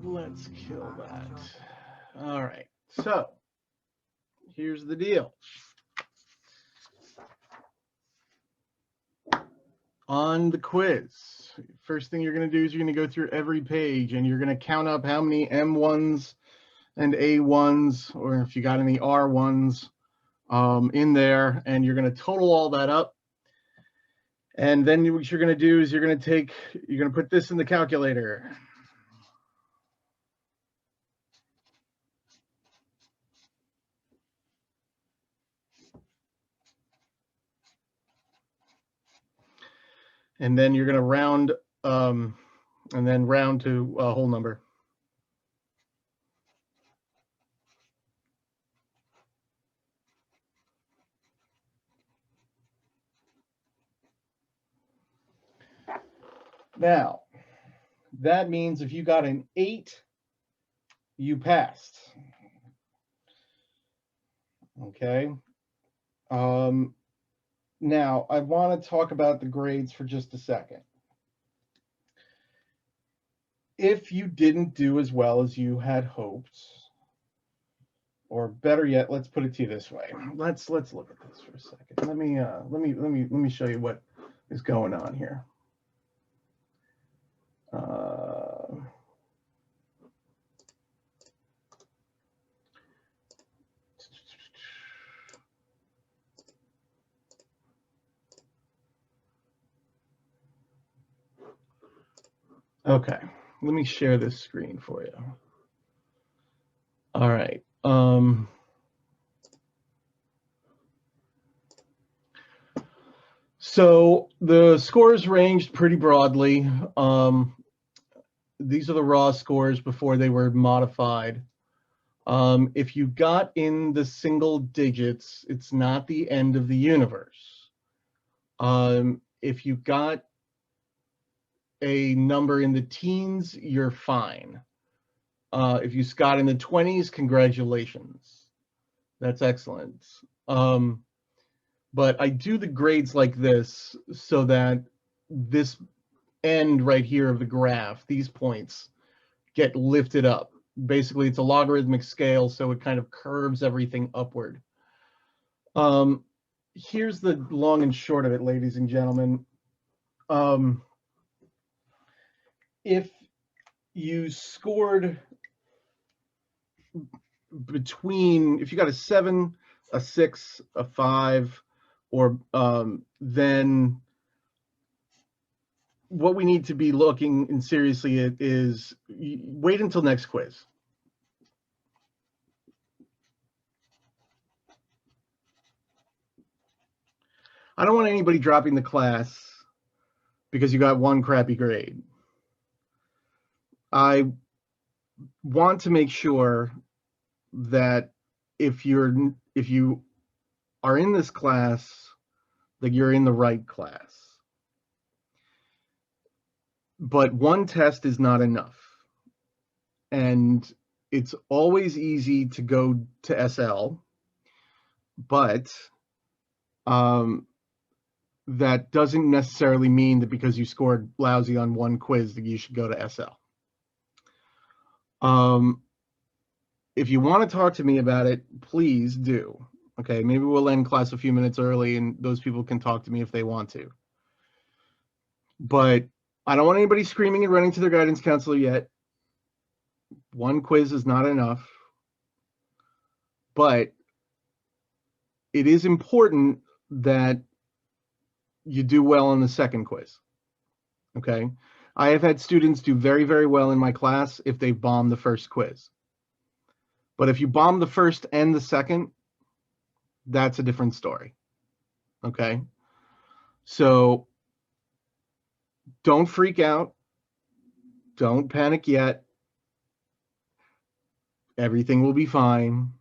Let's kill that. All right. So here's the deal. On the quiz, first thing you're going to do is you're going to go through every page and you're going to count up how many M1s and A1s, or if you got any R1s in there, and you're going to total all that up. And then what you're going to do is you're going to put this in the calculator. And then you're going to round, and then round to a whole number. Now, that means if you got an 8, you passed. Okay. Now, I want to talk about the grades for just a second. If you didn't do as well as you had hoped, or better yet, let's put it to you this way. Let's look at this for a second. Let me show you what is going on here. Okay, let me share this screen for you. All right. So the scores ranged pretty broadly. these are the raw scores before they were modified. If you got in the single digits, it's not the end of the universe. If you got a number in the teens, you're fine. If you got in the 20s, congratulations. That's excellent. But I do the grades like this so that this end right here of the graph, these points, get lifted up. Basically, it's a logarithmic scale, so it kind of curves everything upward. Here's the long and short of it, ladies and gentlemen. If you scored if you got a 7, a 6, a 5, or then what we need to be looking and seriously at is wait until next quiz. I don't want anybody dropping the class because you got one crappy grade. I want to make sure that if you are in this class, that you're in the right class. But one test is not enough. And it's always easy to go to SL, but that doesn't necessarily mean that because you scored lousy on one quiz that you should go to SL. If you want to talk to me about it, please do. Okay, maybe we'll end class a few minutes early and those people can talk to me if they want to. But I don't want anybody screaming and running to their guidance counselor yet. One quiz is not enough. But it is important that you do well on the second quiz. Okay? I have had students do very, very well in my class if they bomb the first quiz. But if you bomb the first and the second, that's a different story. Okay? So don't freak out. Don't panic yet. Everything will be fine.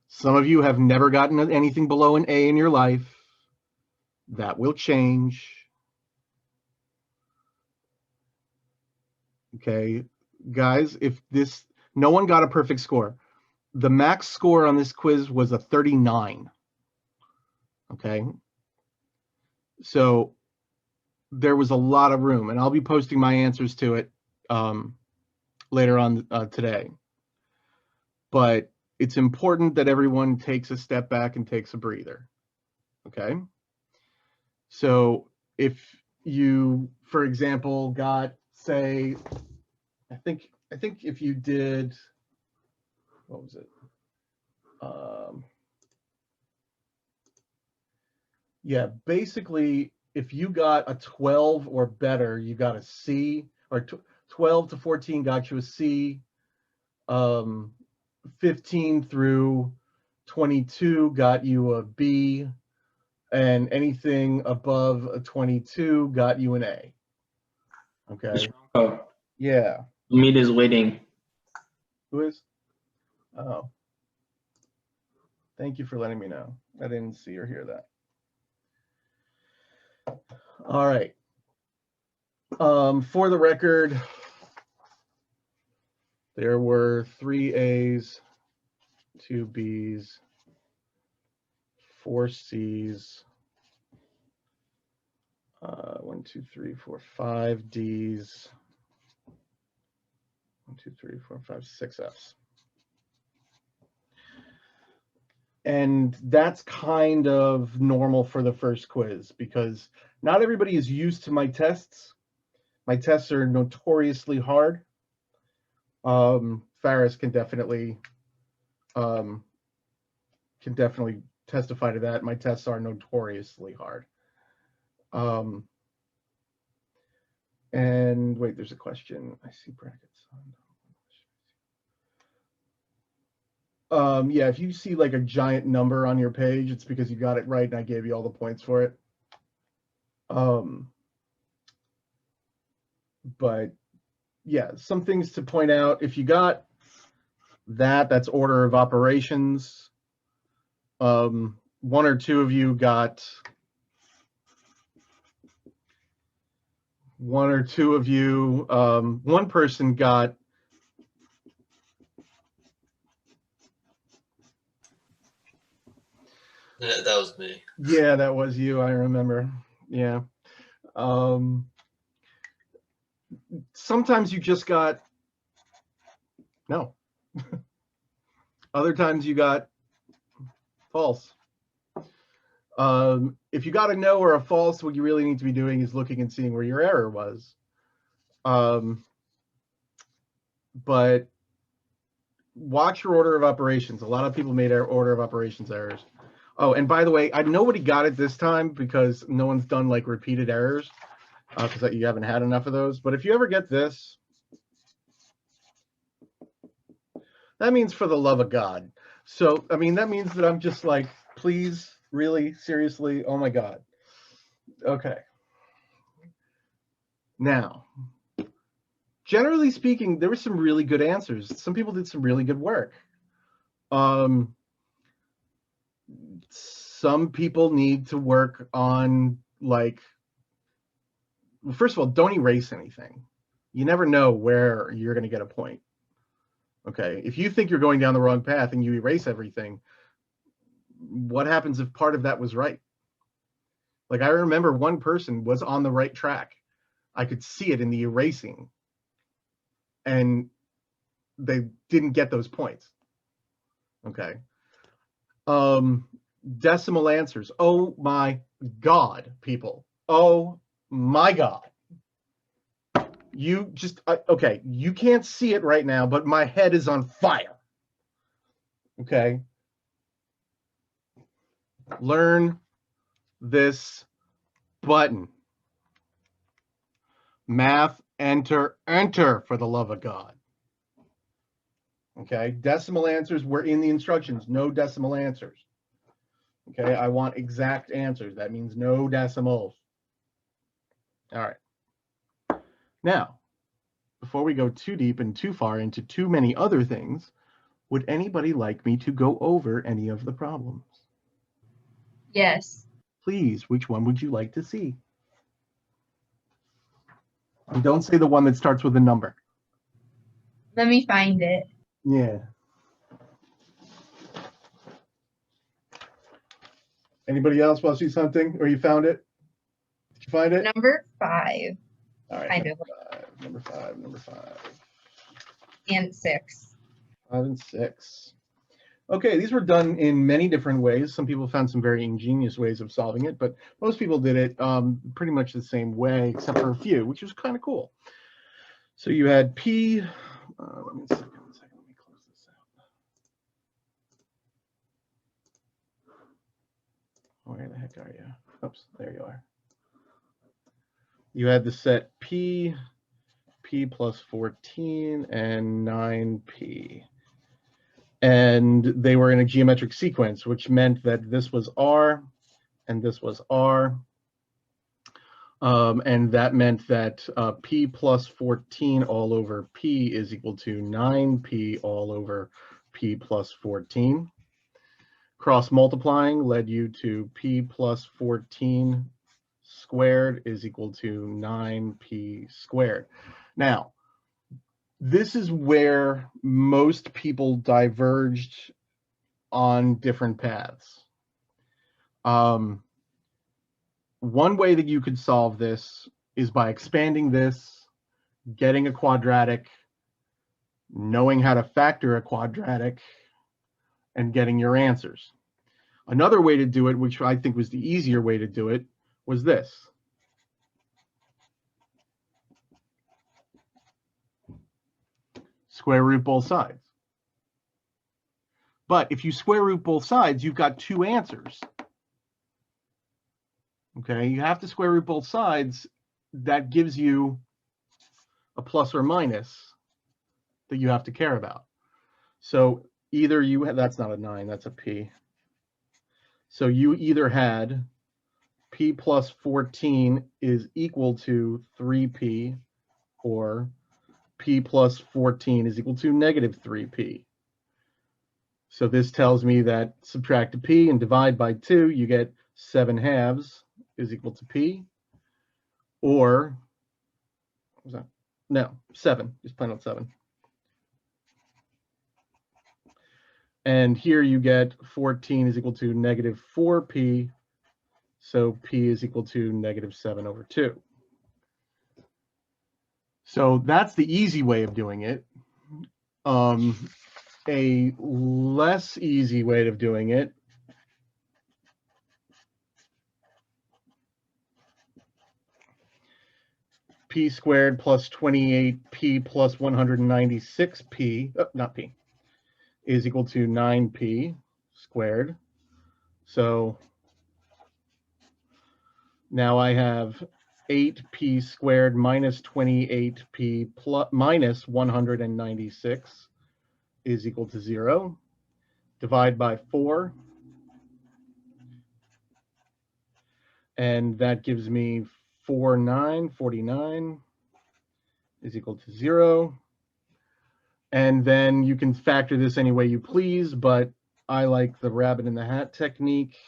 Some of you have never gotten anything below an A in your life. That will change. Okay, guys, no one got a perfect score. The max score on this quiz was a 39. Okay, so there was a lot of room, and I'll be posting my answers to it later on today. But it's important that everyone takes a step back and takes a breather. Okay, so if you, for example, got, say, I think if you did, what was it? Yeah, basically, if you got a 12 or better, you got a C, or 12 to 14 got you a C. 15 through 22 got you a B, and anything above a 22 got you an A. Okay. Yeah. Meet is waiting. Who is? Oh. Thank you for letting me know. I didn't see or hear that. All right. For the record, there were 3 A's, 2 B's, 4 C's, 1, 2, 3, 4, 5 D's, 1, 2, 3, 4, 5, 6 F's. And that's kind of normal for the first quiz because not everybody is used to my tests. My tests are notoriously hard. Faris can definitely testify to that. My tests are notoriously hard. And wait, there's a question. I see brackets. Yeah, if you see like a giant number on your page, it's because you got it right and I gave you all the points for it. But yeah, some things to point out. If you got that, that's order of operations. One or two of you got one person got Yeah, that was me. yeah, that was you, I remember. Yeah. Sometimes you just got no. Other times you got false. If you got a no or a false, what you really need to be doing is looking and seeing where your error was. But watch your order of operations. A lot of people made order of operations errors. Oh, and by the way, nobody got it this time because no one's done like repeated errors because you haven't had enough of those. But if you ever get this, that means for the love of God. So, I mean, that means that I'm just like, please, really, seriously, oh my God. Okay. Now, generally speaking, there were some really good answers. Some people did some really good work. Some people need to work on, like, well, first of all, don't erase anything. You never know where you're going to get a point. Okay. If you think you're going down the wrong path and you erase everything, what happens if part of that was right? Like, I remember one person was on the right track. I could see it in the erasing, and they didn't get those points. Okay. Decimal answers. Oh my God, people. Oh my God. You just, okay, you can't see it right now, but my head is on fire. Okay. Learn this button. Math, enter, enter, for the love of God. Okay. Decimal answers were in the instructions. No decimal answers. Okay. I want exact answers. That means no decimals. All right. Now, before we go too deep and too far into too many other things, would anybody like me to go over any of the problems? Yes. Please, which one would you like to see? And don't say the one that starts with a number. Let me find it. Yeah. Anybody else want to see something? Or you found it? Did you find it? Number 5. All right. Kind of. Number five. And 6. 5 and 6. Okay, these were done in many different ways. Some people found some very ingenious ways of solving it, but most people did it pretty much the same way, except for a few, which was kind of cool. So you had P. Let me second. Let me close this out. Where the heck are you? Oops, there you are. You had the set P, P plus 14, and 9P. And they were in a geometric sequence, which meant that this was R and this was R. And that meant that P plus 14 all over P is equal to 9P all over P plus 14. Cross multiplying led you to P plus 14 squared is equal to 9P squared. Now, this is where most people diverged on different paths. One way that you could solve this is by expanding this, getting a quadratic, knowing how to factor a quadratic, and getting your answers. Another way to do it, which I think was the easier way to do it, was this. Square root both sides. But if you square root both sides, you've got two answers. Okay, you have to square root both sides. That gives you a plus or minus that you have to care about. So either you, that's not a 9, that's a P. So you either had P plus 14 is equal to 3P, or p plus 14 is equal to negative 3p. So this tells me that subtract a p and divide by 2, you get 7/2 is equal to p. Or, what was that? No, 7, just plain old 7. And here you get 14 is equal to negative 4p. So p is equal to negative 7/2. So that's the easy way of doing it. A less easy way of doing it p squared plus 28p plus 196p, not p, is equal to 9p squared. So now I have 8p squared minus 28p plus minus 196 is equal to 0. Divide by 4. And that gives me 49 is equal to 0. And then you can factor this any way you please, but I like the rabbit in the hat technique.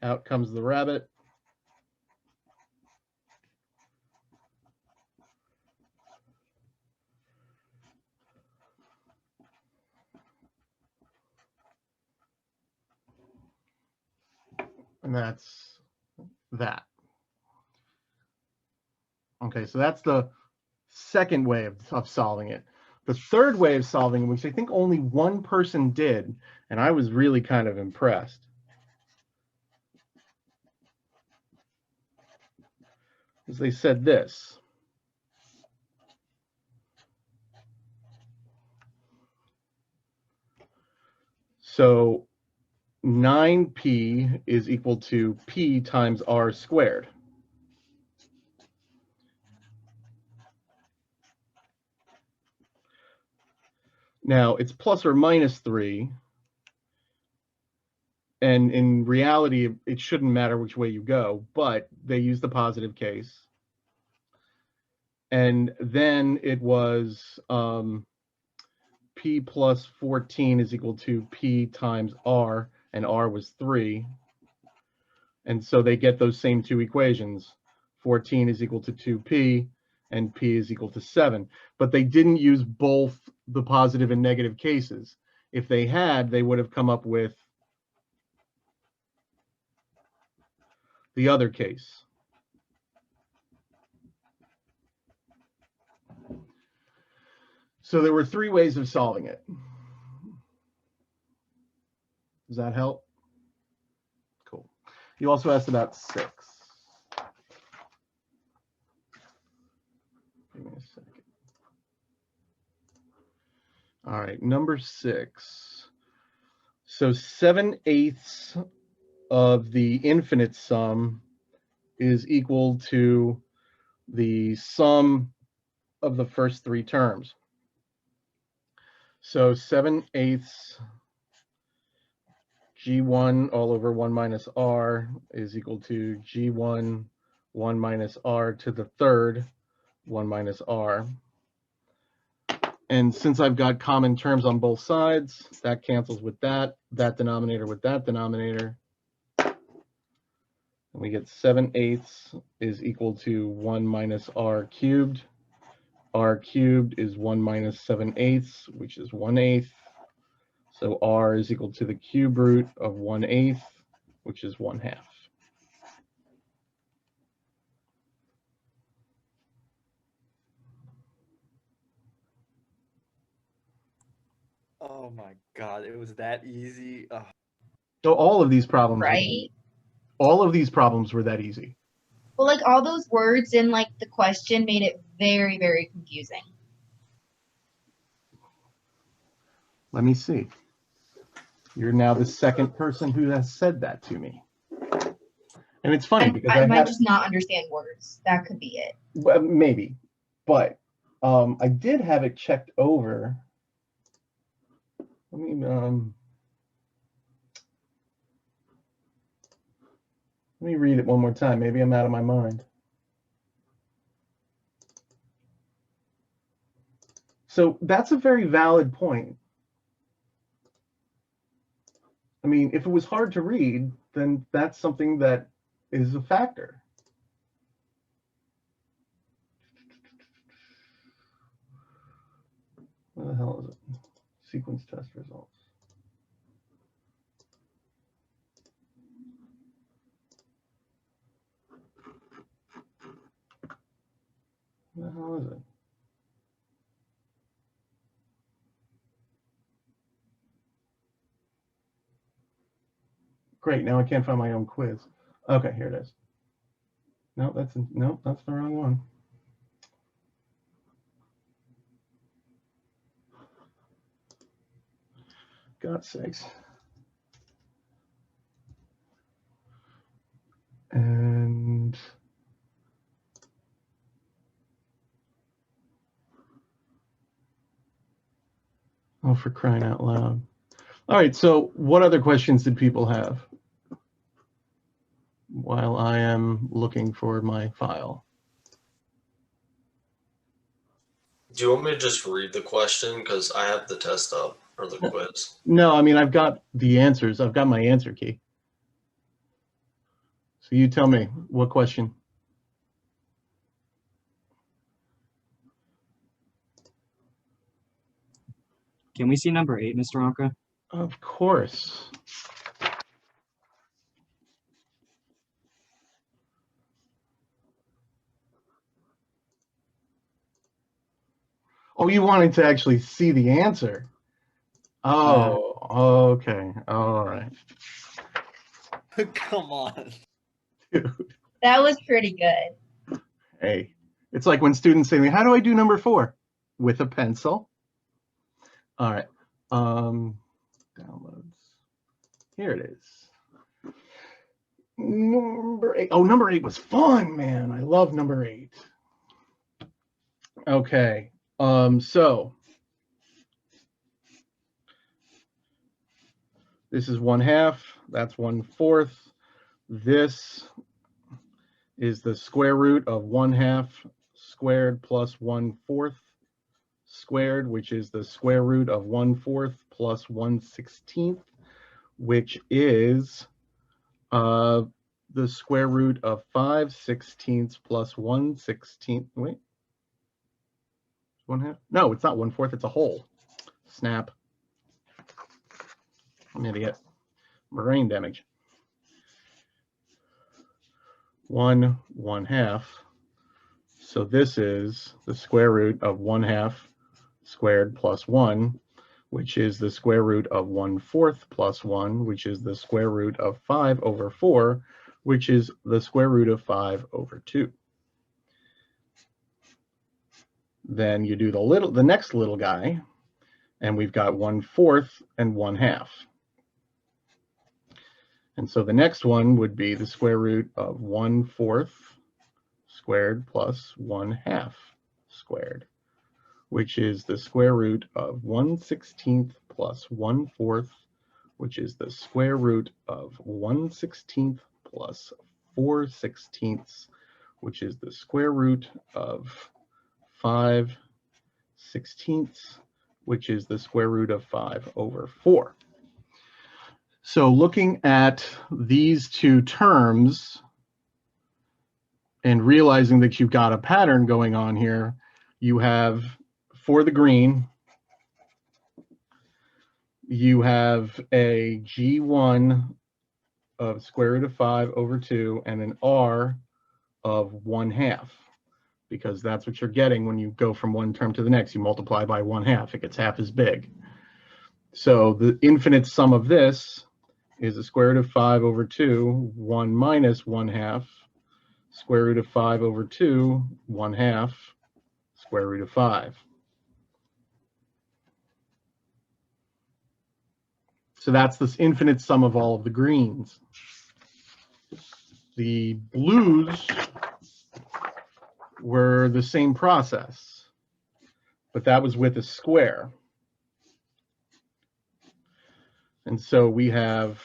Out comes the rabbit. And that's that. Okay, so that's the second way of solving it. The third way of solving it, which I think only one person did, and I was really kind of impressed, is they said this. So 9p is equal to p times r squared. Now it's plus or minus 3. And in reality, it shouldn't matter which way you go, but they use the positive case. And then it was p plus 14 is equal to p times r, and r was 3. And so they get those same two equations. 14 is equal to 2p, and p is equal to 7. But they didn't use both the positive and negative cases. If they had, they would have come up with the other case. So there were 3 ways of solving it. Does that help? Cool. You also asked about 6. Give me a second. All right, number 6. So 7/8 of the infinite sum is equal to the sum of the first 3 terms. So 7/8 g1 all over 1 minus r is equal to g1 1 minus r to the third 1 minus r. And since I've got common terms on both sides, that cancels with that denominator with that denominator. And we get 7/8 is equal to 1 minus r cubed. R cubed is 1 minus 7/8, which is 1/8. So r is equal to the cube root of 1/8, which is 1/2. Oh my God, it was that easy. Ugh. So all of these problems, Right? all of these problems were that easy. Well, like all those words in like the question made it very, very confusing. Let me see. You're now the second person who has said that to me. And it's funny because I might had, just not understand words. That could be it. well, maybe. but I did have it checked over. Let me read it one more time. Maybe I'm out of my mind. So that's a very valid point. I mean, if it was hard to read, then that's something that is a factor. What the hell is it? Sequence test results. What the hell is it? Great, now I can't find my own quiz. Okay, here it is. No, that's the wrong one. God's sakes. And oh, for crying out loud. All right, so what other questions did people have while I am looking for my file? Do you want me to just read the question? Because I have the test up, or the quiz. No, I mean, I've got the answers. I've got my answer key. So you tell me, what question? Can we see number 8, Mr. Anka? Of course. Oh, you wanted to actually see the answer? Oh, okay. All right. Come on. Dude, That was pretty good. hey, it's like when students say to me, how do I do number 4? With a pencil. All right. Downloads. Here it is. Number 8. Oh, number 8 was fun, man. I love number 8. Okay. So this is 1/2. That's 1/4. This is the square root of 1/2 squared plus 1/4 squared, which is the square root of 1/4 plus 1/16, which is the square root of 5/16 plus 1/16. Wait, 1/2? No, it's not 1/4. It's a whole. Snap. I'm an idiot. Brain damage. 1/1/2. So this is the square root of 1/2 squared plus 1, which is the square root of 1/4 plus 1, which is the square root of 5/4, which is the square root of 5/2. Then you do the next little guy, and we've got 1/4 and 1/2. And so the next one would be the square root of 1/4 squared plus 1/2 squared, which is the square root of 1/16 plus 1/4, which is the square root of 1/16 plus 4/16, which is the square root of 5/16, which is the square root of 5/4. So looking at these two terms and realizing that you've got a pattern going on here, you have, for the green, you have a G1 of square root of 5/2 and an R of 1/2, because that's what you're getting when you go from one term to the next. You multiply by 1/2, it gets half as big. So the infinite sum of this is the square root of 5/2, 1 minus 1/2, square root of 5/2, 1/2, square root of 5. So that's this infinite sum of all of the greens. The blues were the same process, but that was with a square. And so we have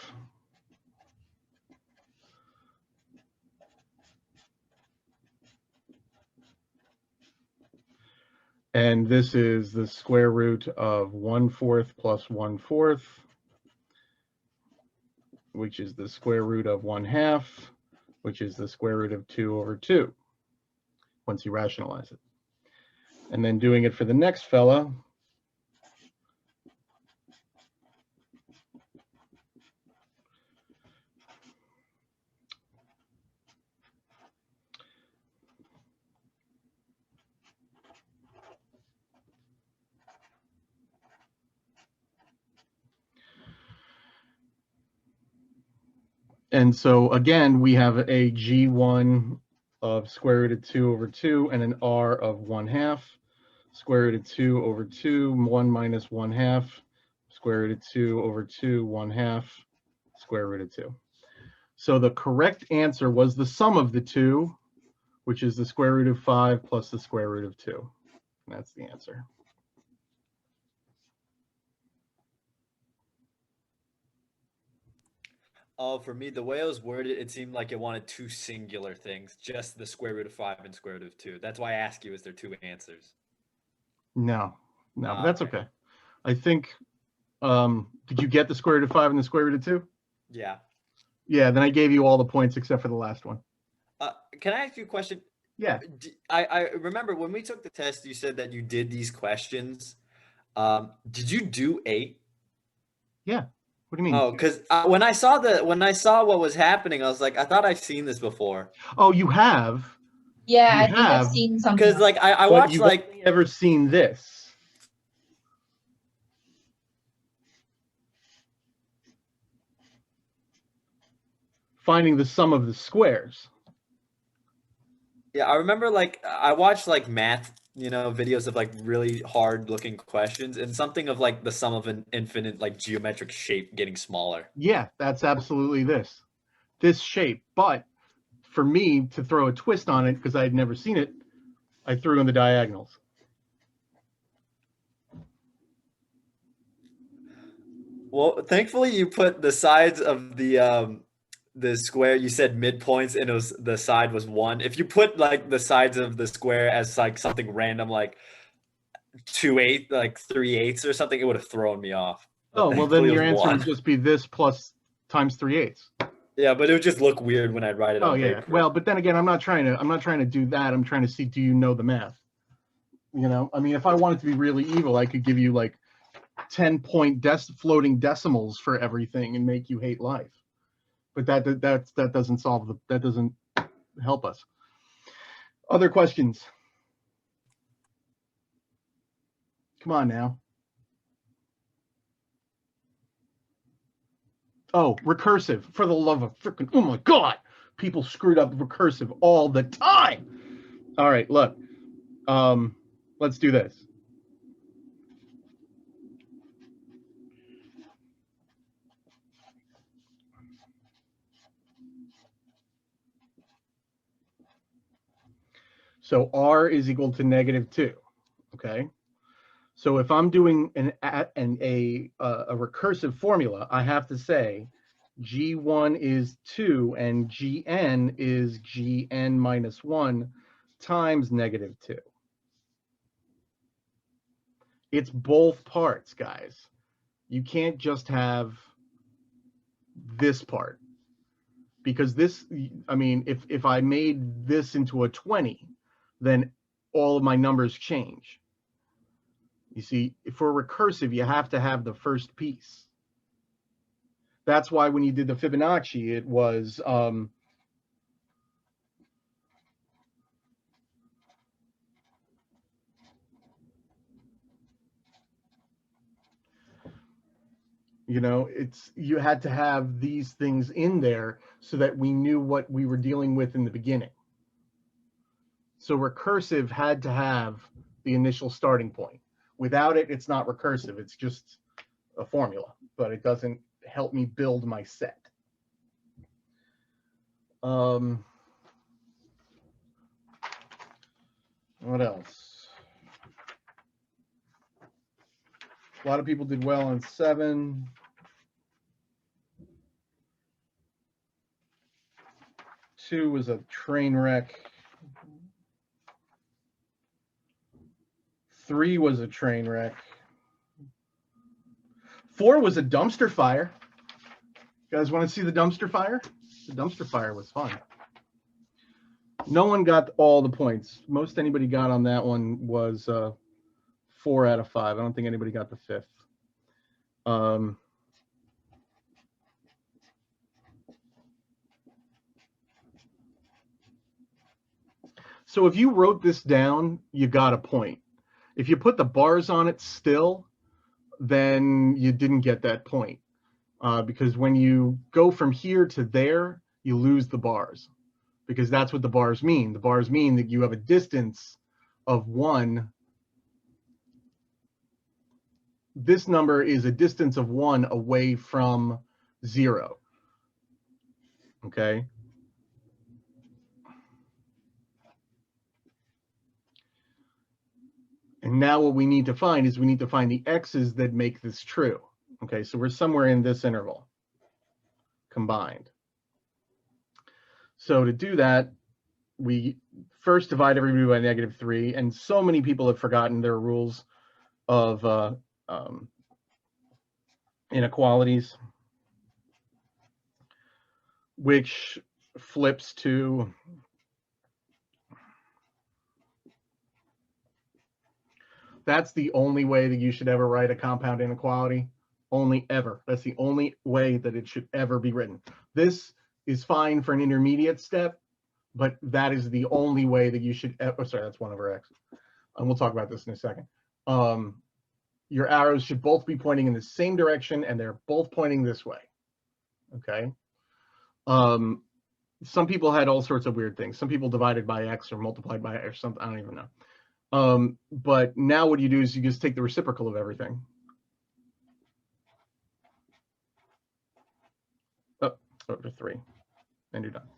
and this is the square root of 1/4 plus 1/4, which is the square root of 1/2, which is the square root of 2/2, once you rationalize it. And then doing it for the next fella, and so again, we have a G1 of square root of 2/2 and an R of 1/2. Square root of 2/2, 1 minus 1/2, square root of 2/2, 1/2, square root of 2. So the correct answer was the sum of the two, which is the square root of 5 plus the square root of 2. And that's the answer. Oh, for me, the way it was worded, it seemed like it wanted two singular things, just the square root of 5 and square root of 2. That's why I ask you, is there two answers? No, but Ah, that's okay. okay. I think, did you get the square root of 5 and the square root of 2? Yeah. Yeah, then I gave you all the points except for the last one. Can I ask you a question? Yeah. I remember when we took the test, you said that you did these questions. Did you do 8? Yeah. What do you mean? Oh, because when I saw what was happening, I was like, I thought I've seen this before. Oh, you have. Yeah, You I think I've have, seen something. Because like I but watched you've like only ever seen this. Finding the sum of the squares. yeah, I remember like I watched like math, videos of like really hard looking questions and something of like the sum of an infinite like geometric shape getting smaller. Yeah, that's absolutely this shape. But for me to throw a twist on it, because I had never seen it, I threw in the diagonals. Well, thankfully you put the sides of the square, you said midpoints and the side was 1. If you put like the sides of the square as like something random like 2/8, like 3/8 or something, it would have thrown me off. But Oh, well, then thankfully it your was answer 1. would just be this plus times 3/8. Yeah, but it would just look weird when I'd write it Oh on yeah. paper. Well, but then again, I'm not trying to do that. I'm trying to see, do you know the math? I mean, if I wanted to be really evil, I could give you like 10-point floating decimals for everything and make you hate life. But that doesn't that doesn't help us. Other questions? Come on now. Oh, recursive, for the love of freaking, oh my God. People screwed up recursive all the time. All right, look. Let's do this. So R is equal to -2, okay? So if I'm doing a recursive formula, I have to say G1 is 2 and Gn is Gn minus 1 times -2. It's both parts, guys. You can't just have this part, because this, I mean, if I made this into a 20, then all of my numbers change. You see, for recursive, you have to have the first piece. That's why when you did the Fibonacci, it was you had to have these things in there so that we knew what we were dealing with in the beginning. So recursive had to have the initial starting point. Without it, it's not recursive. It's just a formula, but it doesn't help me build my set. What else? A lot of people did well on 7. Two was a train wreck. 3 was a train wreck. 4 was a dumpster fire. You guys want to see the dumpster fire? The dumpster fire was fun. No one got all the points. Most anybody got on that one was 4 out of 5. I don't think anybody got the 5th. So if you wrote this down, you got a point. If you put the bars on it still, then you didn't get that point. Because when you go from here to there, you lose the bars. Because that's what the bars mean. The bars mean that you have a distance of 1. This number is a distance of 1 away from 0. Okay? And now what we need to find is we need to find the x's that make this true. Okay, so we're somewhere in this interval combined. So to do that, we first divide everybody by -3, and so many people have forgotten their rules of inequalities, which flips to that's the only way that you should ever write a compound inequality. Only ever. That's the only way that it should ever be written. This is fine for an intermediate step, but that is the only way that you should ever, sorry, that's 1 over x. And we'll talk about this in a second. Your arrows should both be pointing in the same direction, and they're both pointing this way. Okay. Some people had all sorts of weird things. Some people divided by x or multiplied by x or something. I don't even know. But now what you do is you just take the reciprocal of everything. Over 3, and you're done.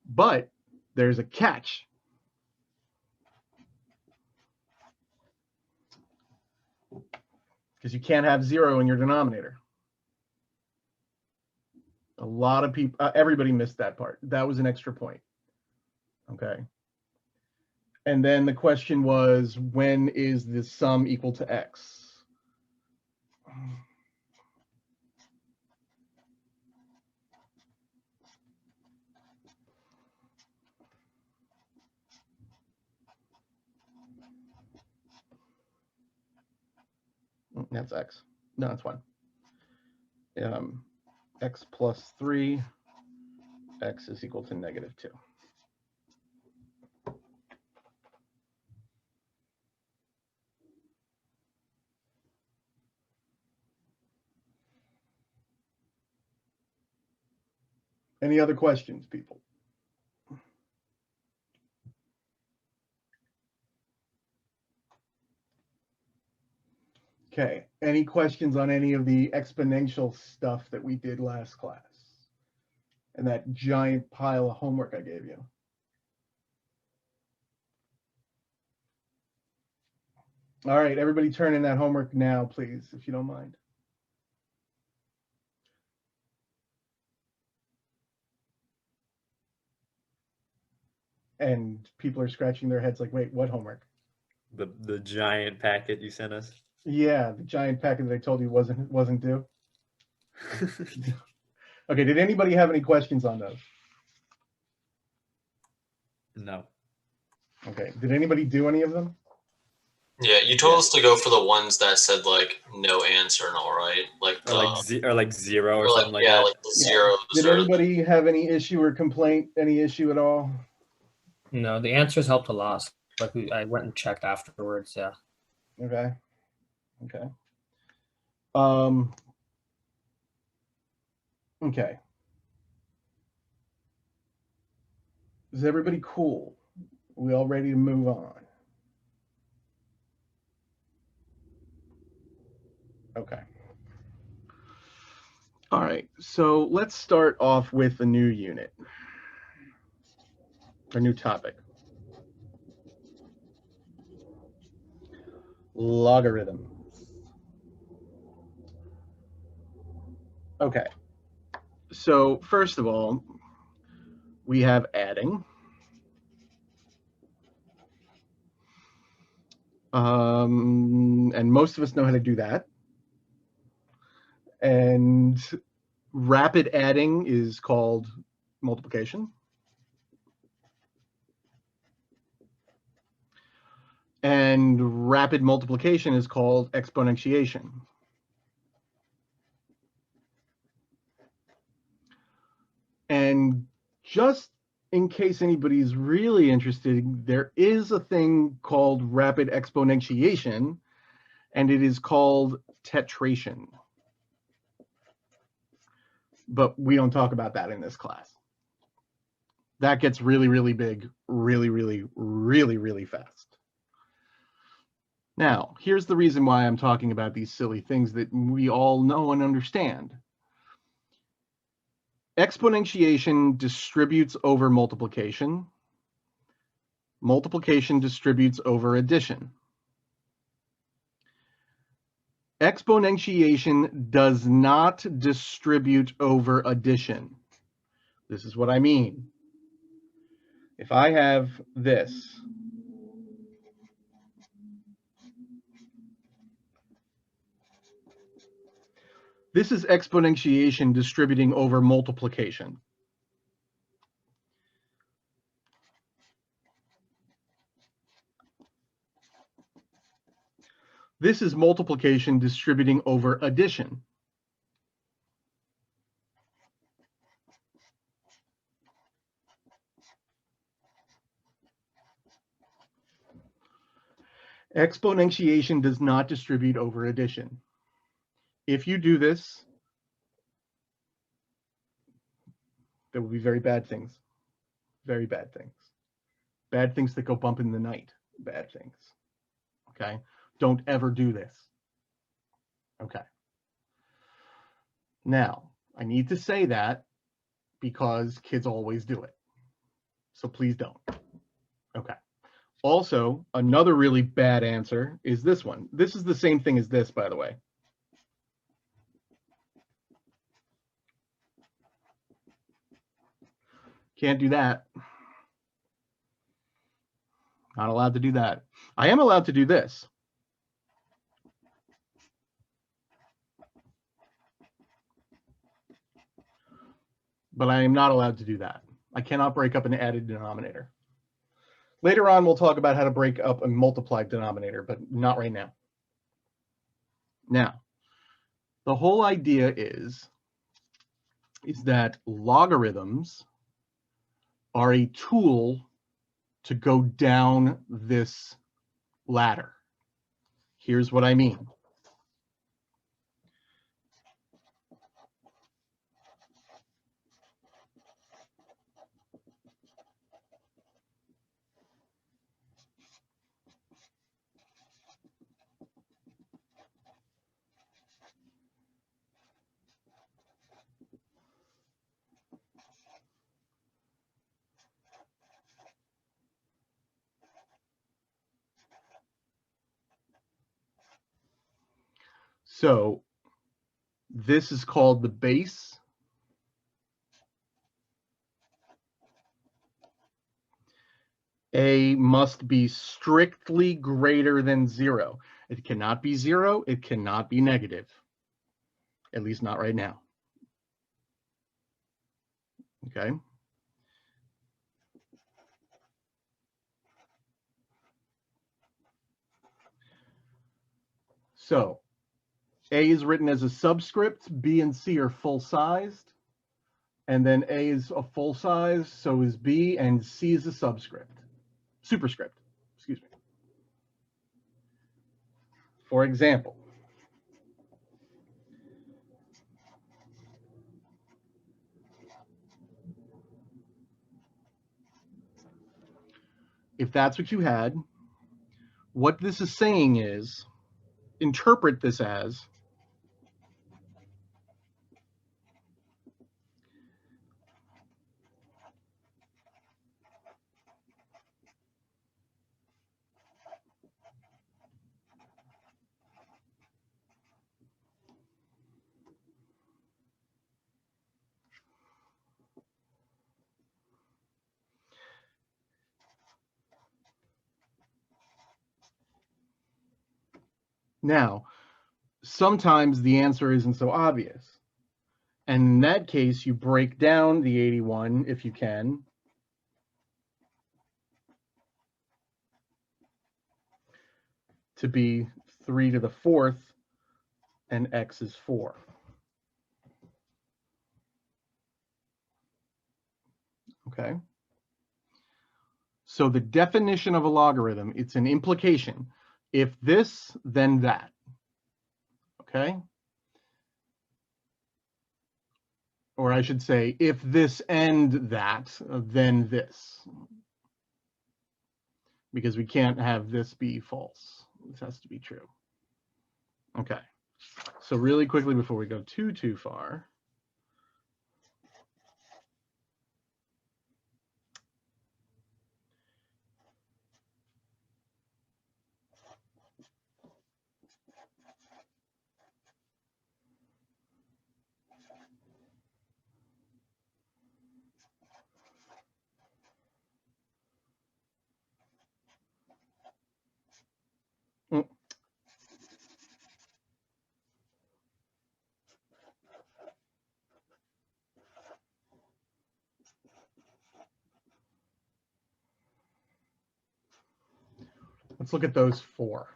But there's a catch. Because you can't have 0 in your denominator. A lot of people, everybody missed that part. That was an extra point. Okay. And then the question was, when is the sum equal to x? That's x. No, that's 1. X plus 3, x is equal to -2. Any other questions, people? Okay, any questions on any of the exponential stuff that we did last class? And that giant pile of homework I gave you? All right, everybody turn in that homework now, please, if you don't mind. And people are scratching their heads like, wait, what homework? The giant packet you sent us. Yeah, the giant packet that I told you wasn't due. Okay, did anybody have any questions on those? No. Okay, did anybody do any of them? Yeah, you told us to go for the ones that said like no answer and all right, like the Or like 0 or or something like yeah, that. like the zeros. Did or anybody have any issue or complaint, any issue at all? No, the answers helped a lot. Like I went and checked afterwards. Yeah. Okay. Okay. Okay. Is everybody cool? We all ready to move on? Okay. All right. So let's start off with a new unit, a new topic. Logarithms. Okay. So first of all, we have adding. And most of us know how to do that. And rapid adding is called multiplication. And rapid multiplication is called exponentiation. And just in case anybody's really interested, there is a thing called rapid exponentiation, and it is called tetration. But we don't talk about that in this class. That gets really, really big, really, really, really, really fast. Now, here's the reason why I'm talking about these silly things that we all know and understand. Exponentiation distributes over multiplication. Multiplication distributes over addition. Exponentiation does not distribute over addition. This is what I mean. If I have this, this is exponentiation distributing over multiplication. This is multiplication distributing over addition. Exponentiation does not distribute over addition. If you do this, there will be very bad things. Very bad things. Bad things that go bump in the night. Bad things. Okay? Don't ever do this. Okay. Now, I need to say that because kids always do it. So please don't. Okay. Also, another really bad answer is this one. This is the same thing as this, by the way. Can't do that. Not allowed to do that. I am allowed to do this. But I am not allowed to do that. I cannot break up an added denominator. Later on, we'll talk about how to break up a multiplied denominator, but not right now. Now, the whole idea is that logarithms are a tool to go down this ladder. Here's what I mean. So this is called the base. A must be strictly greater than 0. It cannot be 0. It cannot be negative. At least not right now. Okay. So A is written as a subscript, B and C are full-sized, and then A is a full size, so is B, and C is a subscript, superscript, excuse me. For example, if that's what you had, what this is saying is, interpret this as Now, sometimes the answer isn't so obvious. And in that case, you break down the 81 if you can. To be 3 to the 4th, and x is 4. Okay. So the definition of a logarithm, it's an implication. If this, then that. Okay. Or I should say, if this and that, then this. Because we can't have this be false. This has to be true. Okay. So really quickly before we go too far. Let's look at those 4.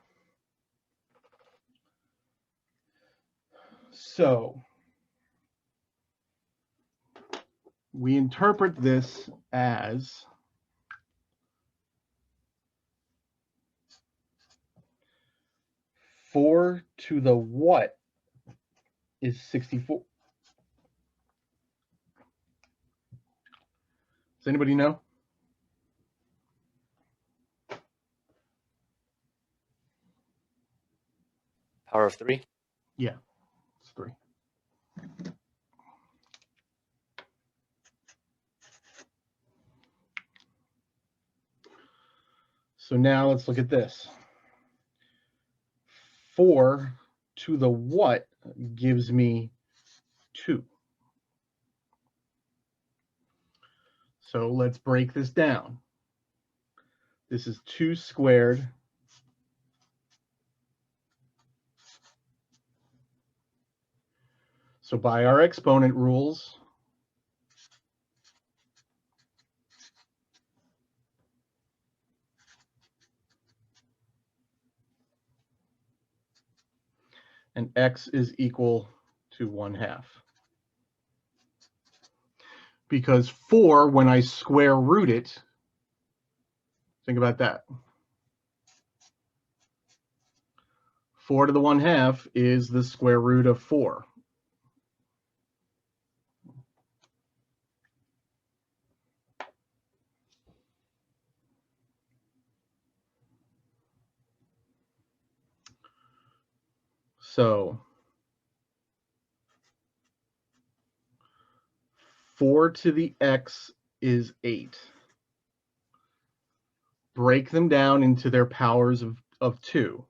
So we interpret this as four to the what is 64. Does anybody know? Power of 3. Yeah, it's 3. So now let's look at this. 4 to the what gives me 2. So let's break this down. This is 2 squared so by our exponent rules, and x is equal to 1/2. Because 4, when I square root it, think about that. 4 to the 1/2 is the square root of 4. So 4 to the x is 8. Break them down into their powers of 2.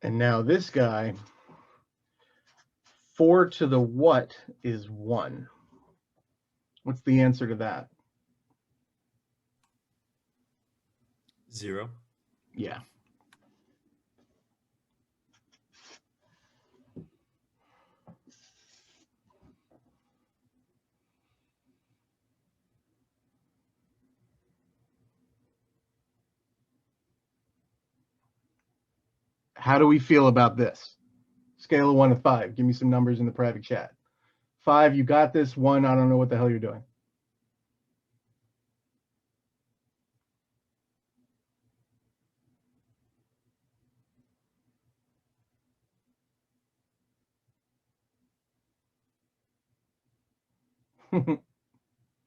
And now this guy, 4 to the what is 1. What's the answer to that? 0. Yeah. How do we feel about this? Scale of 1 to 5. Give me some numbers in the private chat. 5, you got this. 1, I don't know what the hell you're doing.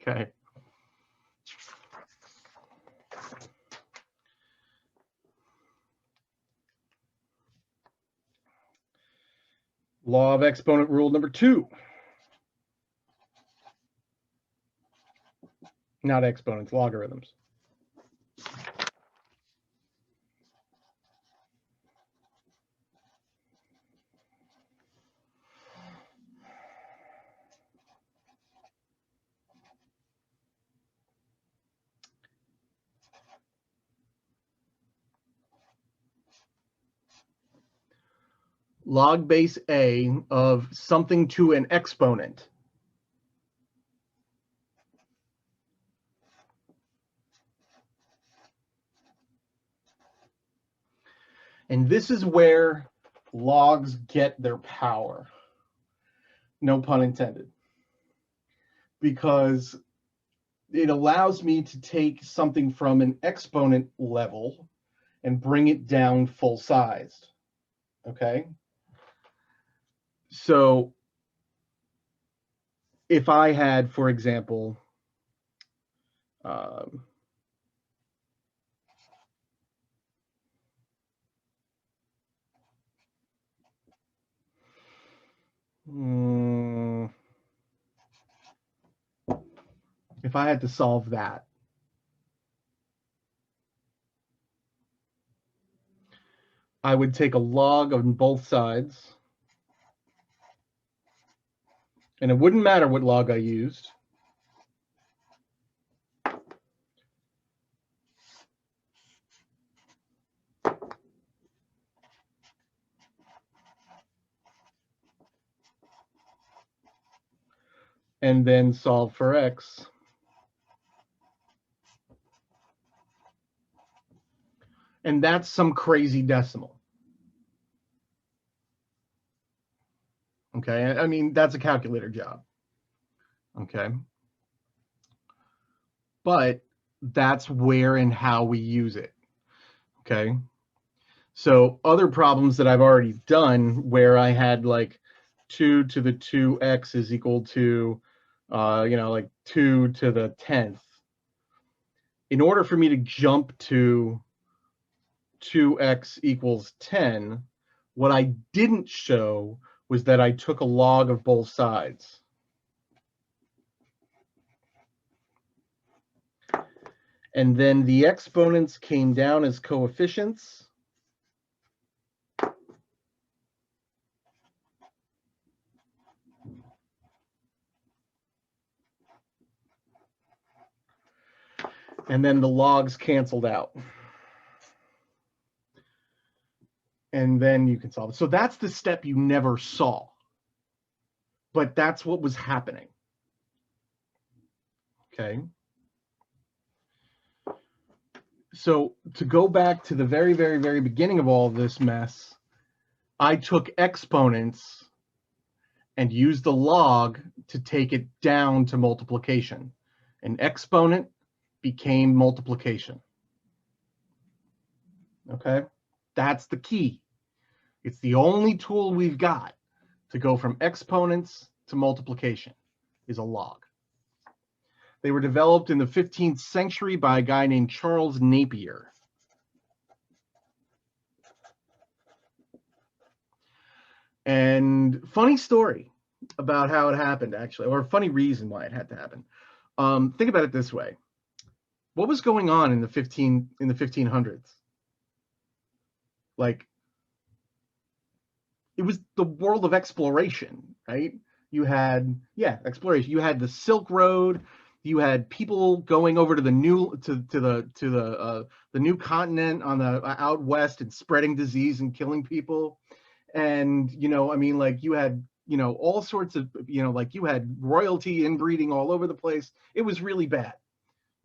Okay. Law of exponent rule number 2. Not exponents, logarithms. Log base A of something to an exponent. And this is where logs get their power. No pun intended. Because it allows me to take something from an exponent level and bring it down full sized. Okay? So if I had, for example, if I had to solve that, I would take a log on both sides, and it wouldn't matter what log I used. And then solve for x. And that's some crazy decimal. Okay, I mean, that's a calculator job. Okay. But that's where and how we use it. Okay. So other problems that I've already done where I had like 2 to the 2x is equal to, like 2 to the 10th. In order for me to jump to 2x equals 10, what I didn't show was that I took a log of both sides. And then the exponents came down as coefficients. And then the logs canceled out. And then you can solve it. So that's the step you never saw. But that's what was happening. Okay. So to go back to the very, very, very beginning of all of this mess, I took exponents and used the log to take it down to multiplication. An exponent became multiplication. Okay, that's the key. It's the only tool we've got to go from exponents to multiplication is a log. They were developed in the 15th century by a guy named Charles Napier. And funny story about how it happened, actually, or a funny reason why it had to happen. Think about it this way. What was going on in the 1500s? Like, it was the world of exploration, right? You had, exploration. You had the Silk Road. You had people going over to the new the new continent on the out west and spreading disease and killing people. And like you had all sorts of like you had royalty inbreeding all over the place. It was really bad.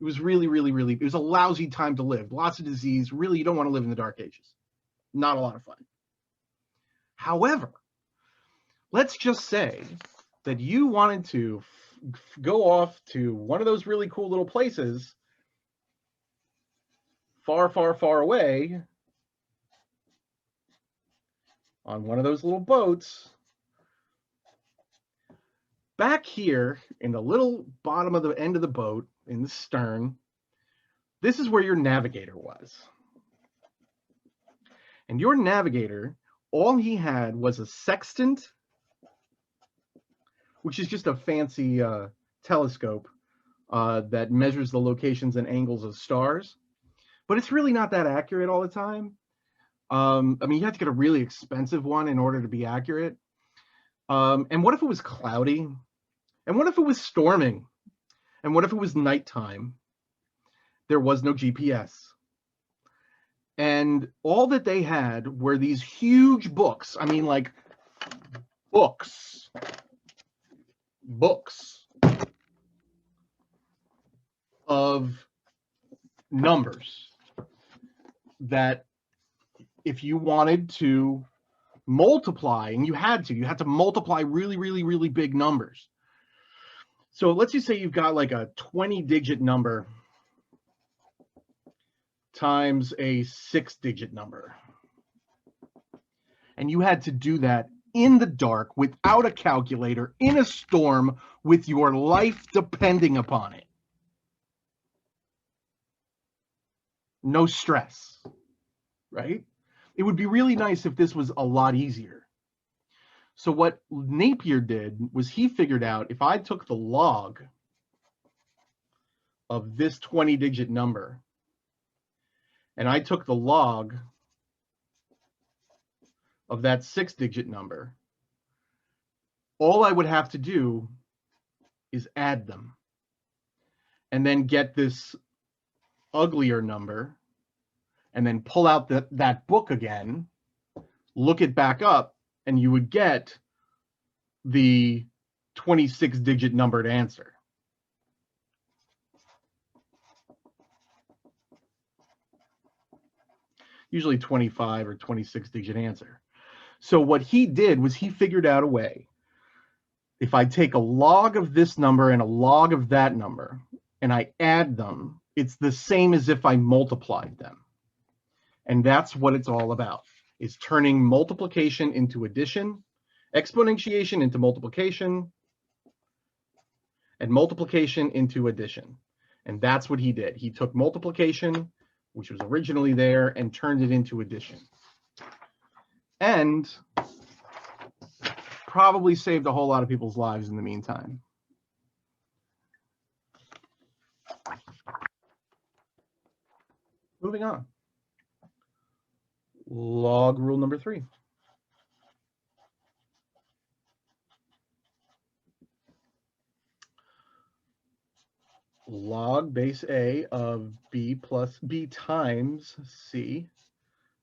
It was really, really, really. It was a lousy time to live. Lots of disease. Really, you don't want to live in the Dark Ages. Not a lot of fun. However, let's just say that you wanted to go off to one of those really cool little places far, far, far away on one of those little boats. Back here in the little bottom of the end of the boat, in the stern, this is where your navigator was. And your navigator, all he had was a sextant which is just a fancy telescope that measures the locations and angles of stars. But it's really not that accurate all the time. I mean, you have to get a really expensive one in order to be accurate. And what if it was cloudy? And what if it was storming? And what if it was nighttime? There was no GPS. And all that they had were these huge books. I mean, like books of numbers that if you wanted to multiply, and you had to multiply really, really, really big numbers. So let's just say you've got like a 20-digit number times a 6-digit number. And you had to do that in the dark, without a calculator, in a storm, with your life depending upon it. No stress, right? It would be really nice if this was a lot easier. So what Napier did was he figured out if I took the log of this 20-digit number and I took the log of that 6-digit number, all I would have to do is add them and then get this uglier number and then pull out that book again, look it back up, and you would get the 26-digit numbered answer. Usually 25 or 26-digit answer. So what he did was he figured out a way. If I take a log of this number and a log of that number, and I add them, it's the same as if I multiplied them. And that's what it's all about, is turning multiplication into addition, exponentiation into multiplication, and multiplication into addition. And that's what he did. He took multiplication, which was originally there, and turned it into addition. And probably saved a whole lot of people's lives in the meantime. Moving on. Log rule number 3. Log base A of B plus B times C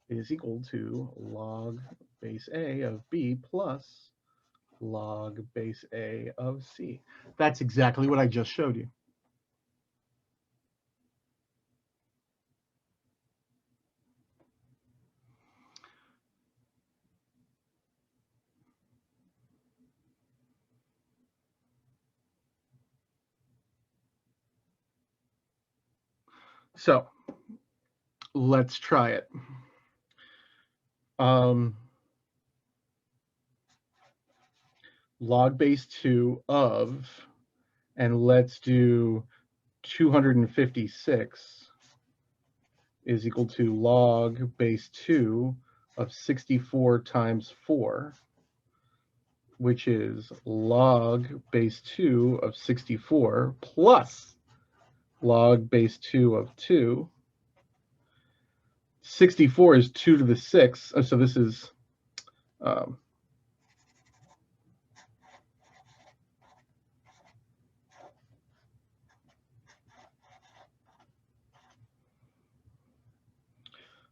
is equal to log base A of B plus log base A of C. That's exactly what I just showed you. So let's try it. Log base 2 of, and let's do 256 is equal to log base 2 of 64 times 4, which is log base 2 of 64 plus log base 2 of 2. 64 is 2 to the 6. So this is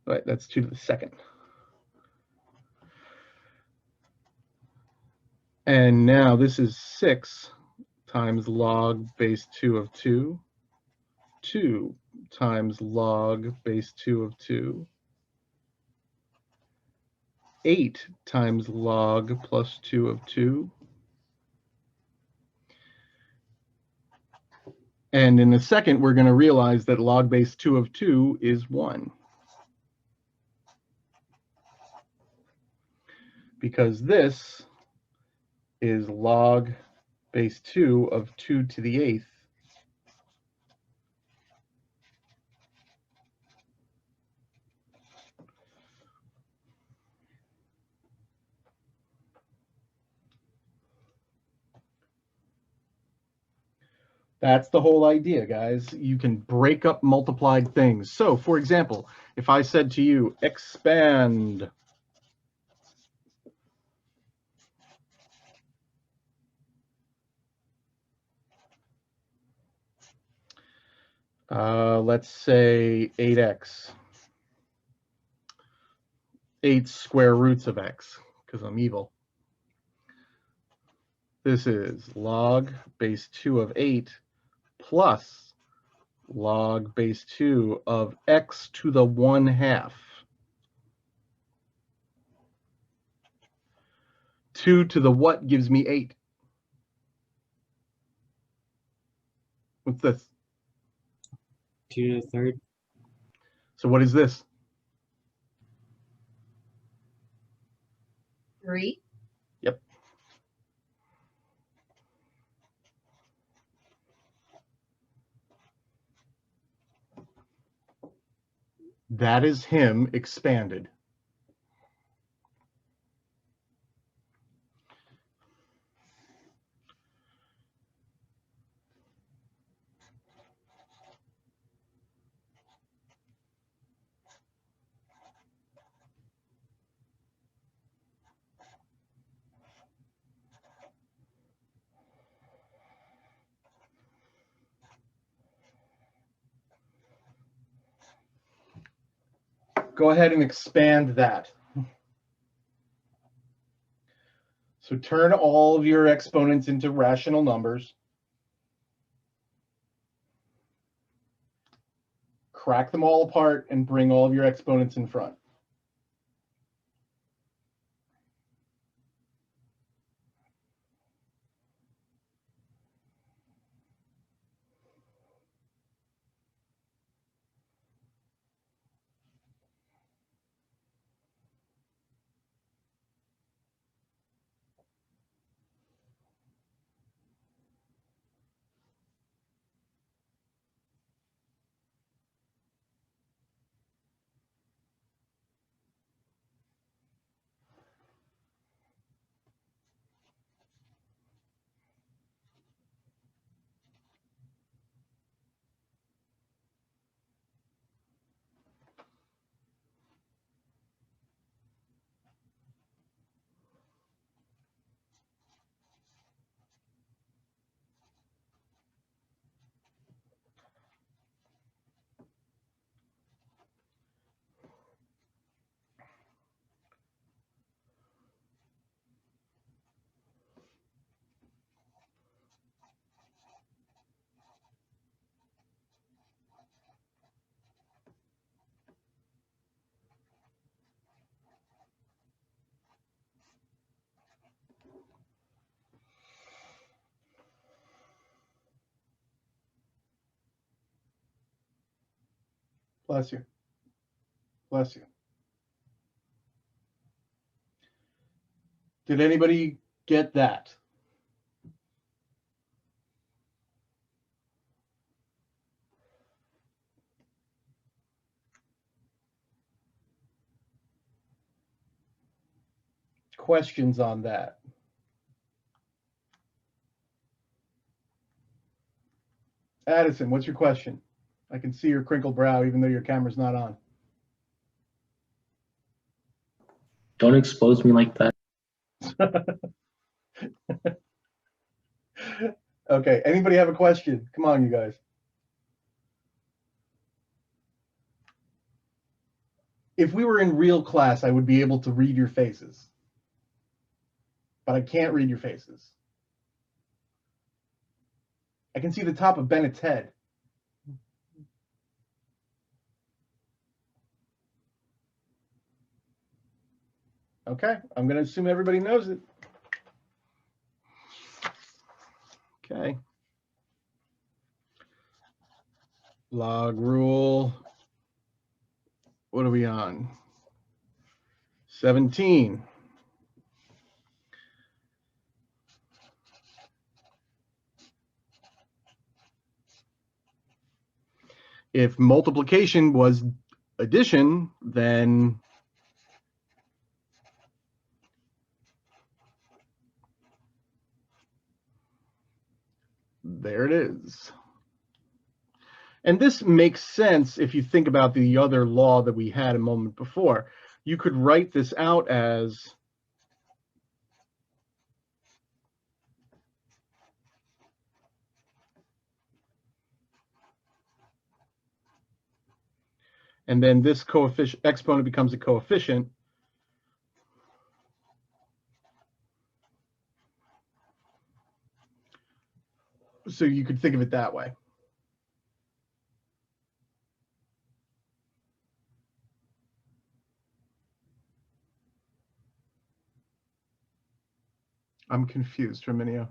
right, that's 2 to the 2nd. And now this is 6 times log base 2 of 2, 2 times log base 2 of 2, 8 times log plus 2 of 2. And in a second, we're going to realize that log base 2 of 2 is 1. Because this is log base 2 of 2 to the 8th. That's the whole idea, guys. You can break up multiplied things. So, for example, if I said to you, expand let's say 8x, 8 square roots of x, because I'm evil. This is log base 2 of 8 plus log base 2 of x to the 1/2. 2 to the what gives me 8? What's this? 2 to the third. So what is this? 3. Yep. That is him expanded. Go ahead and expand that. So turn all of your exponents into rational numbers. Crack them all apart and bring all of your exponents in front. Bless you. Bless you. Did anybody get that? Questions on that? Addison, what's your question? I can see your crinkled brow even though your camera's not on. Don't expose me like that. Okay, anybody have a question? Come on, you guys. If we were in real class, I would be able to read your faces. But I can't read your faces. I can see the top of Bennett's head. Okay, I'm going to assume everybody knows it. Okay. Log rule. What are we on? 17. If multiplication was addition, then There it is. And this makes sense if you think about the other law that we had a moment before. You could write this out as and then this coefficient exponent becomes a coefficient. So you could think of it that way. I'm confused, Herminio.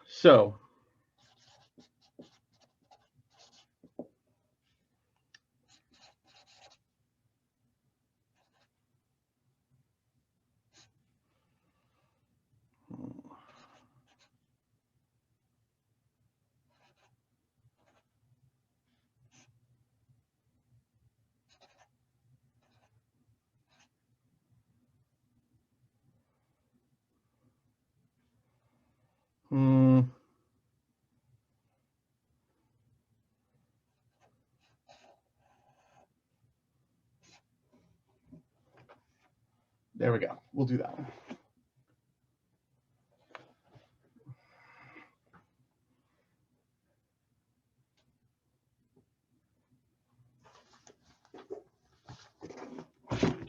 So there we go. We'll do that one.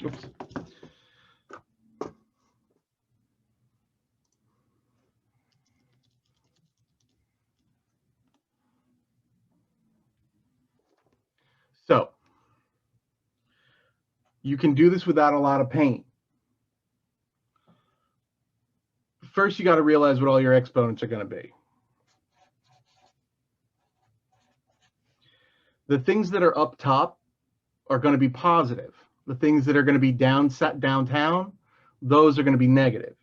Oops. So you can do this without a lot of pain. First, you got to realize what all your exponents are going to be. The things that are up top are going to be positive. The things that are going to be downtown, those are going to be negative.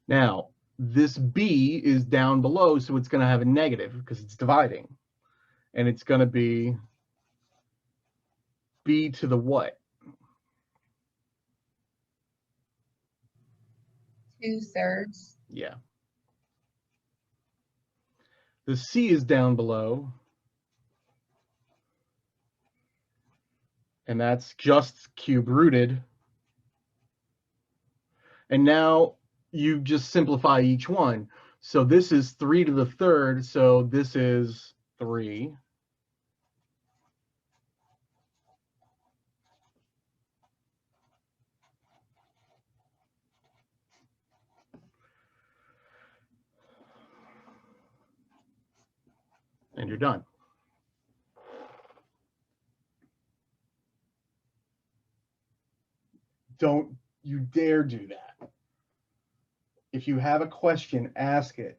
Now, this b is down below, so it's going to have a negative because it's dividing. And it's going to be b to the what? 2/3. Yeah. The c is down below. And that's just cube rooted. And now you just simplify each one. So this is 3 to the 3rd. So this is 3. And you're done. Don't you dare do that. If you have a question, ask it.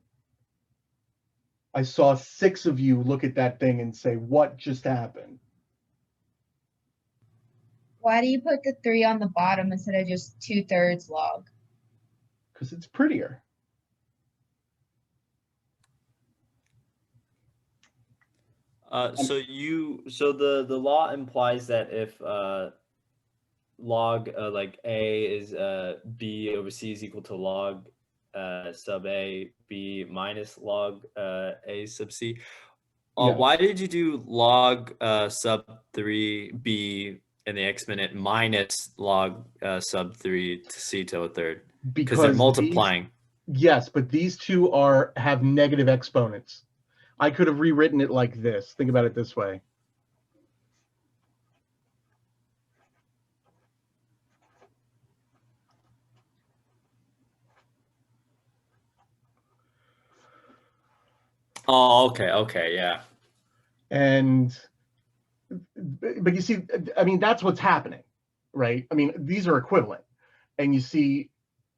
I saw 6 of you look at that thing and say, what just happened? Why do you put the 3 on the bottom instead of just 2/3 log? Because it's prettier. So the law implies that if log like a is b over c is equal to log sub a b minus log a sub c. Yeah. Why did you do log sub 3b in the exponent minus log sub 3 to c to a third? Because they're multiplying. Yes, but these two have negative exponents. I could have rewritten it like this. Think about it this way. Oh, okay, yeah. And but you see, I mean, that's what's happening, right? I mean, these are equivalent. And you see,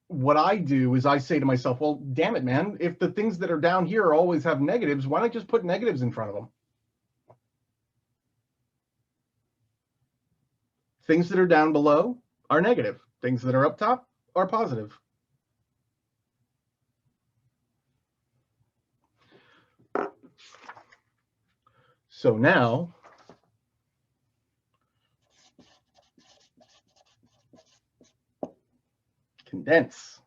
what I do is I say to myself, well, damn it, man, if the things that are down here always have negatives, why not just put negatives in front of them? Things that are down below are negative. Things that are up top are positive. So now, condense.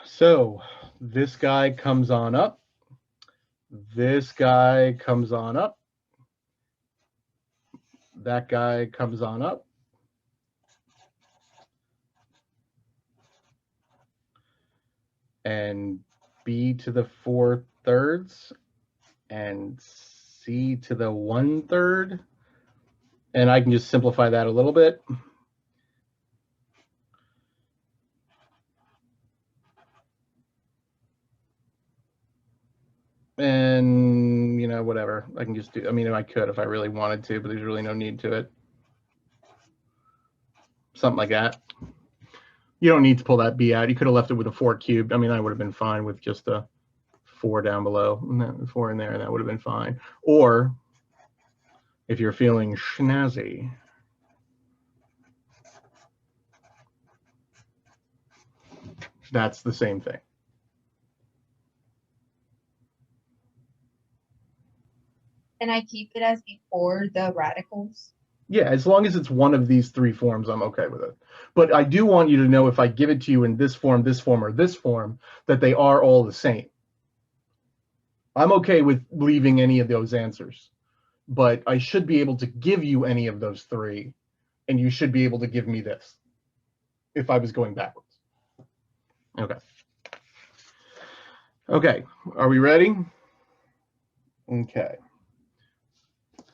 So this guy comes on up. This guy comes on up. That guy comes on up. And B to the 4/3 and C to the 1/3. And I can just simplify that a little bit. And, you know, whatever. I can just do, I mean, I could if I really wanted to, but there's really no need to it. Something like that. You don't need to pull that B out. You could have left it with a 4 cubed. I mean, I would have been fine with just a 4 down below and then 4 in there, and that would have been fine. Or if you're feeling schnazzy, that's the same thing. Can I keep it as before the radicals? Yeah, as long as it's one of these 3 forms, I'm okay with it. But I do want you to know if I give it to you in this form, or this form, that they are all the same. I'm okay with leaving any of those answers, but I should be able to give you any of those 3, and you should be able to give me this if I was going backwards. Okay. Okay, are we ready? Okay.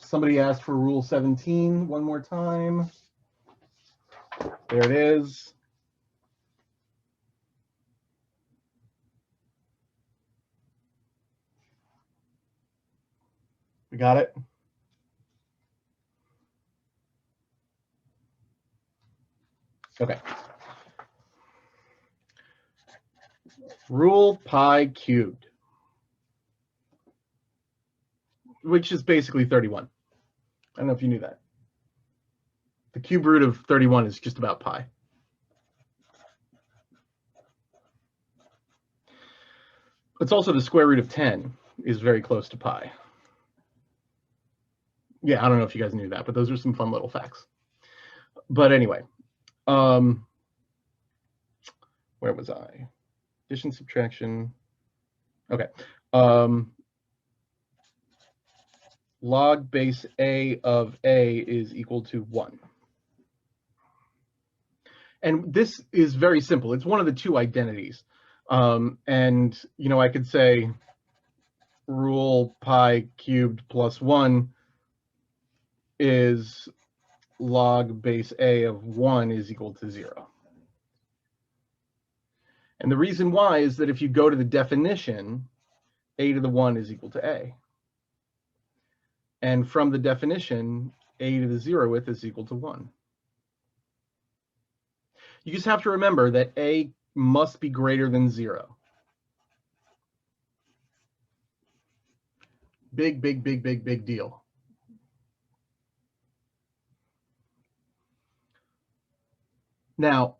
Somebody asked for Rule 17 one more time. There it is. We got it? Okay. Rule pi cubed, which is basically 31. I don't know if you knew that. The cube root of 31 is just about pi. It's also the square root of 10 is very close to pi. Yeah, I don't know if you guys knew that, but those are some fun little facts. But anyway, where was I? Addition, subtraction. Okay. Log base A of A is equal to 1. And this is very simple. It's one of the 2 identities. And, you know, I could say rule pi cubed plus 1 is log base a of 1 is equal to 0. And the reason why is that if you go to the definition, a to the 1 is equal to a. And from the definition, a to the 0th is equal to 1. You just have to remember that a must be greater than 0. Big, big, big, big, big deal. Now,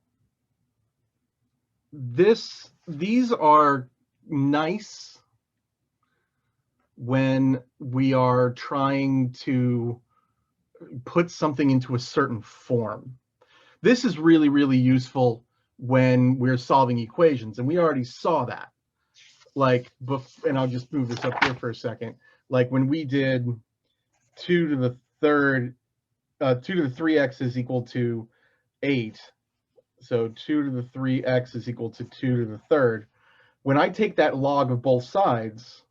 these are nice when we are trying to put something into a certain form. This is really, really useful when we're solving equations, and we already saw that. Like, and I'll just move this up here for a second. Like when we did 2 to the 3x is equal to 8. So 2 to the 3x is equal to 2 to the 3rd. When I take that log of both sides,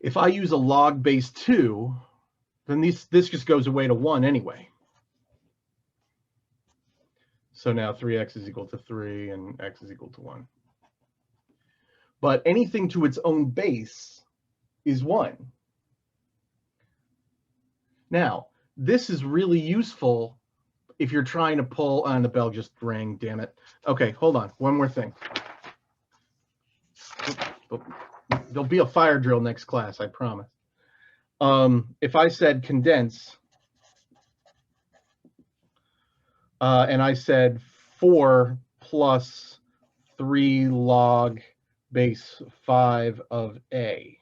if I use a log base 2, then this just goes away to 1 anyway. So now 3x is equal to 3 and x is equal to 1. But anything to its own base is 1. Now, this is really useful if you're trying to pull on the bell just rang, damn it. Okay, hold on. One more thing. There'll be a fire drill next class, I promise. If I said condense, and I said 4 plus 3 log base 5 of a.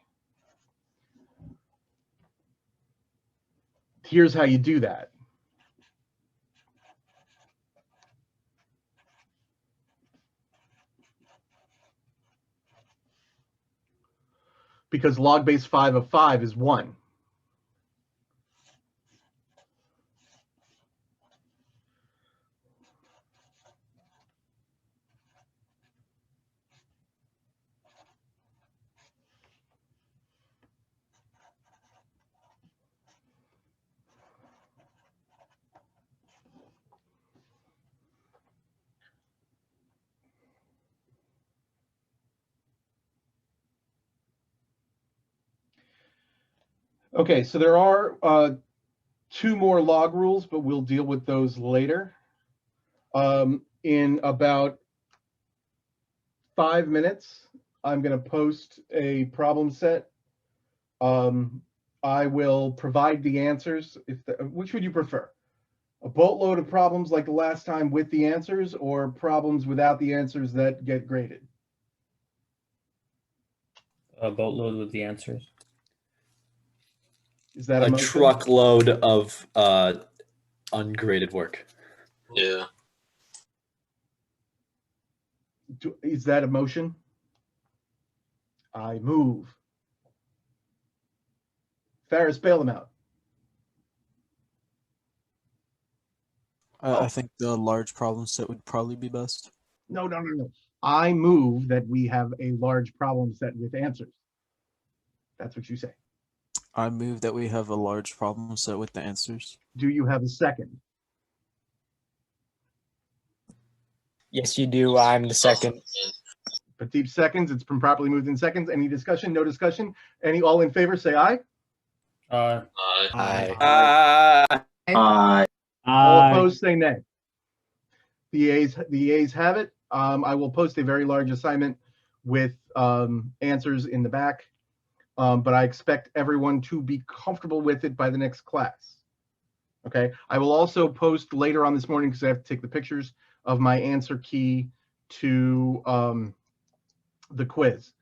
Here's how you do that. Because log base 5 of 5 is 1. Okay, so there are 2 more log rules, but we'll deal with those later. In about 5 minutes, I'm going to post a problem set. I will provide the answers. Which would you prefer? A boatload of problems like the last time with the answers, or problems without the answers that get graded? A boatload with the answers. Is that A motion? truckload of ungraded work. Yeah. Is that a motion? I move. Ferris, bail them out. I think the large problem set would probably be best. No. I move that we have a large problem set with answers. That's what you say. I move that we have a large problem set with the answers. Do you have a second? Yes, you do. I'm the second. Pradeep seconds. It's been properly moved in seconds. Any discussion? No discussion? All in favor, say aye. Aye. All opposed, say nay. The ayes have it. I will post a very large assignment with answers in the back, but I expect everyone to be comfortable with it by the next class. Okay. I will also post later on this morning, because I have to take the pictures of my answer key to the quiz.